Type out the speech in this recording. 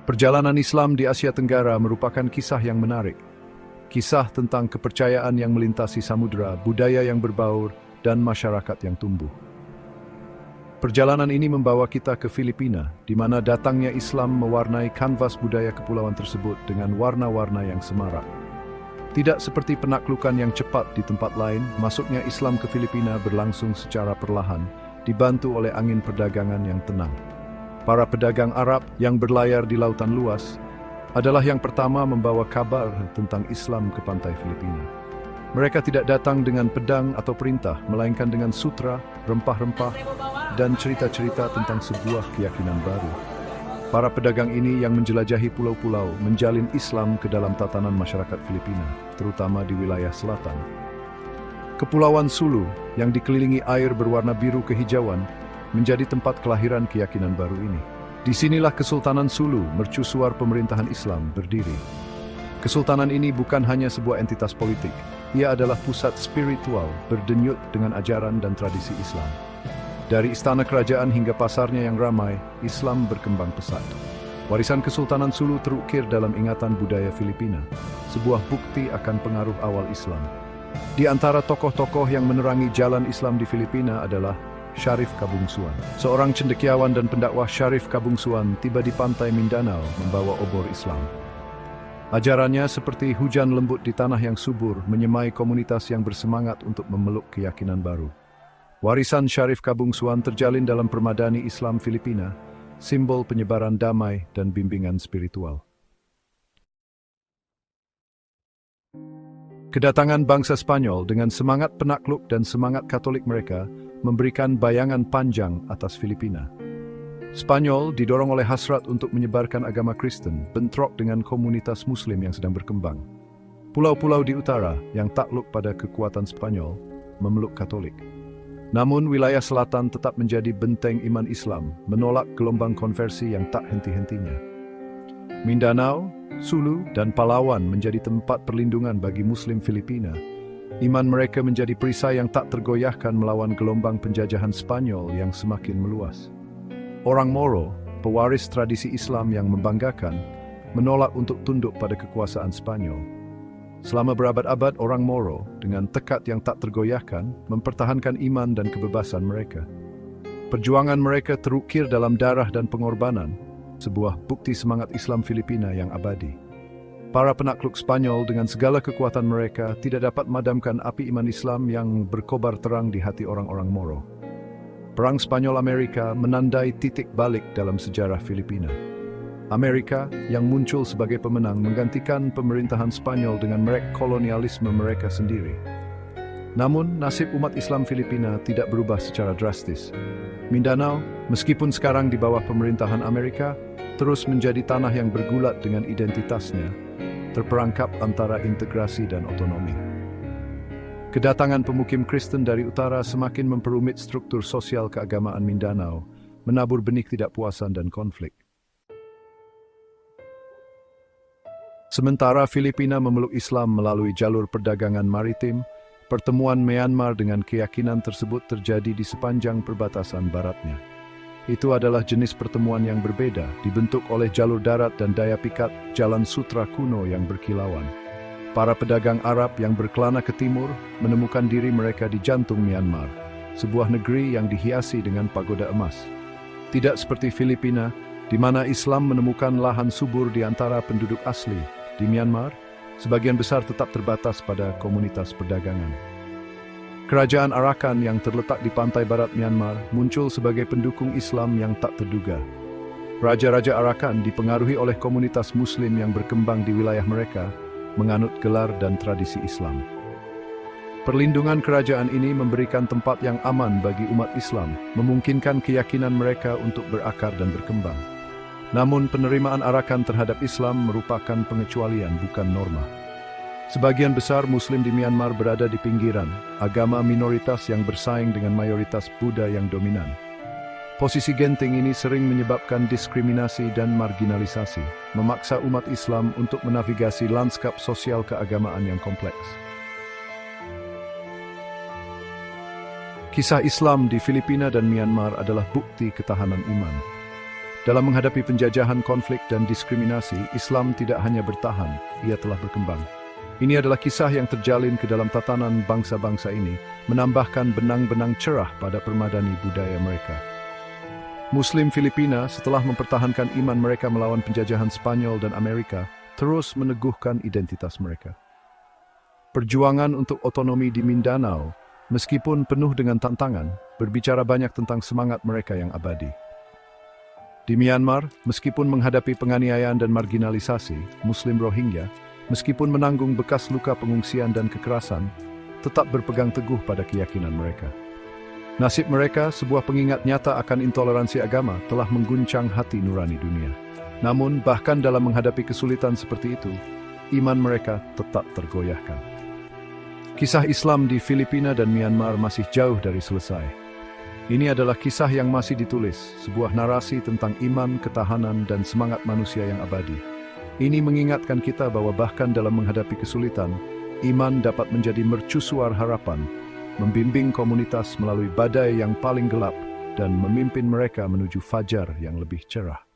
Perjalanan Islam di Asia Tenggara merupakan kisah yang menarik. Kisah tentang kepercayaan yang melintasi samudera, budaya yang berbaur, dan masyarakat yang tumbuh. Perjalanan ini membawa kita ke Filipina, di mana datangnya Islam mewarnai kanvas budaya kepulauan tersebut dengan warna-warna yang semarak. Tidak seperti penaklukan yang cepat di tempat lain, masuknya Islam ke Filipina berlangsung secara perlahan, dibantu oleh angin perdagangan yang tenang. Para pedagang Arab yang berlayar di lautan luas adalah yang pertama membawa kabar tentang Islam ke pantai Filipina. Mereka tidak datang dengan pedang atau perintah, melainkan dengan sutra, rempah-rempah, dan cerita-cerita tentang sebuah keyakinan baru. Para pedagang ini yang menjelajahi pulau-pulau menjalin Islam ke dalam tatanan masyarakat Filipina, terutama di wilayah selatan. Kepulauan Sulu yang dikelilingi air berwarna biru kehijauan menjadi tempat kelahiran keyakinan baru ini. Disinilah Kesultanan Sulu, mercusuar pemerintahan Islam, berdiri. Kesultanan ini bukan hanya sebuah entitas politik, ia adalah pusat spiritual berdenyut dengan ajaran dan tradisi Islam. Dari istana kerajaan hingga pasarnya yang ramai, Islam berkembang pesat. Warisan Kesultanan Sulu terukir dalam ingatan budaya Filipina, sebuah bukti akan pengaruh awal Islam. Di antara tokoh-tokoh yang menerangi jalan Islam di Filipina adalah Syarif Kabungsuan. Seorang cendekiawan dan pendakwah, Syarif Kabungsuan tiba di pantai Mindanao membawa obor Islam. Ajarannya seperti hujan lembut di tanah yang subur, menyemai komunitas yang bersemangat untuk memeluk keyakinan baru. Warisan Syarif Kabungsuan terjalin dalam permadani Islam Filipina, simbol penyebaran damai dan bimbingan spiritual. Kedatangan bangsa Spanyol dengan semangat penakluk dan semangat Katolik mereka memberikan bayangan panjang atas Filipina. Spanyol didorong oleh hasrat untuk menyebarkan agama Kristen, bentrok dengan komunitas Muslim yang sedang berkembang. Pulau-pulau di utara yang takluk pada kekuatan Spanyol memeluk Katolik. Namun wilayah selatan tetap menjadi benteng iman Islam, menolak gelombang konversi yang tak henti-hentinya. Mindanao, Sulu, dan Palawan menjadi tempat perlindungan bagi Muslim Filipina. Iman mereka menjadi perisai yang tak tergoyahkan melawan gelombang penjajahan Spanyol yang semakin meluas. Orang Moro, pewaris tradisi Islam yang membanggakan, menolak untuk tunduk pada kekuasaan Spanyol. Selama berabad-abad, orang Moro dengan tekad yang tak tergoyahkan mempertahankan iman dan kebebasan mereka. Perjuangan mereka terukir dalam darah dan pengorbanan, sebuah bukti semangat Islam Filipina yang abadi. Para penakluk Spanyol dengan segala kekuatan mereka tidak dapat memadamkan api iman Islam yang berkobar terang di hati orang-orang Moro. Perang Spanyol-Amerika menandai titik balik dalam sejarah Filipina. Amerika yang muncul sebagai pemenang menggantikan pemerintahan Spanyol dengan merek kolonialisme mereka sendiri. Namun, nasib umat Islam Filipina tidak berubah secara drastis. Mindanao, meskipun sekarang di bawah pemerintahan Amerika, terus menjadi tanah yang bergulat dengan identitasnya, terperangkap antara integrasi dan otonomi. Kedatangan pemukim Kristen dari utara semakin memperumit struktur sosial keagamaan Mindanao, menabur benih tidak puasan dan konflik. Sementara Filipina memeluk Islam melalui jalur perdagangan maritim, pertemuan Myanmar dengan keyakinan tersebut terjadi di sepanjang perbatasan baratnya. Itu adalah jenis pertemuan yang berbeda, dibentuk oleh jalur darat dan daya pikat jalan sutra kuno yang berkilauan. Para pedagang Arab yang berkelana ke timur menemukan diri mereka di jantung Myanmar, sebuah negeri yang dihiasi dengan pagoda emas. Tidak seperti Filipina, di mana Islam menemukan lahan subur di antara penduduk asli. Di Myanmar, sebagian besar tetap terbatas pada komunitas perdagangan. Kerajaan Arakan yang terletak di pantai barat Myanmar muncul sebagai pendukung Islam yang tak terduga. Raja-raja Arakan dipengaruhi oleh komunitas Muslim yang berkembang di wilayah mereka, menganut gelar dan tradisi Islam. Perlindungan kerajaan ini memberikan tempat yang aman bagi umat Islam, memungkinkan keyakinan mereka untuk berakar dan berkembang. Namun penerimaan Arakan terhadap Islam merupakan pengecualian, bukan norma. Sebagian besar Muslim di Myanmar berada di pinggiran, agama minoritas yang bersaing dengan mayoritas Buddha yang dominan. Posisi genting ini sering menyebabkan diskriminasi dan marginalisasi, memaksa umat Islam untuk menavigasi lanskap sosial keagamaan yang kompleks. Kisah Islam di Filipina dan Myanmar adalah bukti ketahanan iman. Dalam menghadapi penjajahan, konflik, dan diskriminasi, Islam tidak hanya bertahan, ia telah berkembang. Ini adalah kisah yang terjalin ke dalam tatanan bangsa-bangsa ini, menambahkan benang-benang cerah pada permadani budaya mereka. Muslim Filipina setelah mempertahankan iman mereka melawan penjajahan Spanyol dan Amerika, terus meneguhkan identitas mereka. Perjuangan untuk otonomi di Mindanao, meskipun penuh dengan tantangan, berbicara banyak tentang semangat mereka yang abadi. Di Myanmar, meskipun menghadapi penganiayaan dan marginalisasi, Muslim Rohingya, meskipun menanggung bekas luka pengungsian dan kekerasan, tetap berpegang teguh pada keyakinan mereka. Nasib mereka, sebuah pengingat nyata akan intoleransi agama, telah mengguncang hati nurani dunia. Namun, bahkan dalam menghadapi kesulitan seperti itu, iman mereka tetap tergoyahkan. Kisah Islam di Filipina dan Myanmar masih jauh dari selesai. Ini adalah kisah yang masih ditulis, sebuah narasi tentang iman, ketahanan, dan semangat manusia yang abadi. Ini mengingatkan kita bahwa bahkan dalam menghadapi kesulitan, iman dapat menjadi mercusuar harapan, membimbing komunitas melalui badai yang paling gelap, dan memimpin mereka menuju fajar yang lebih cerah.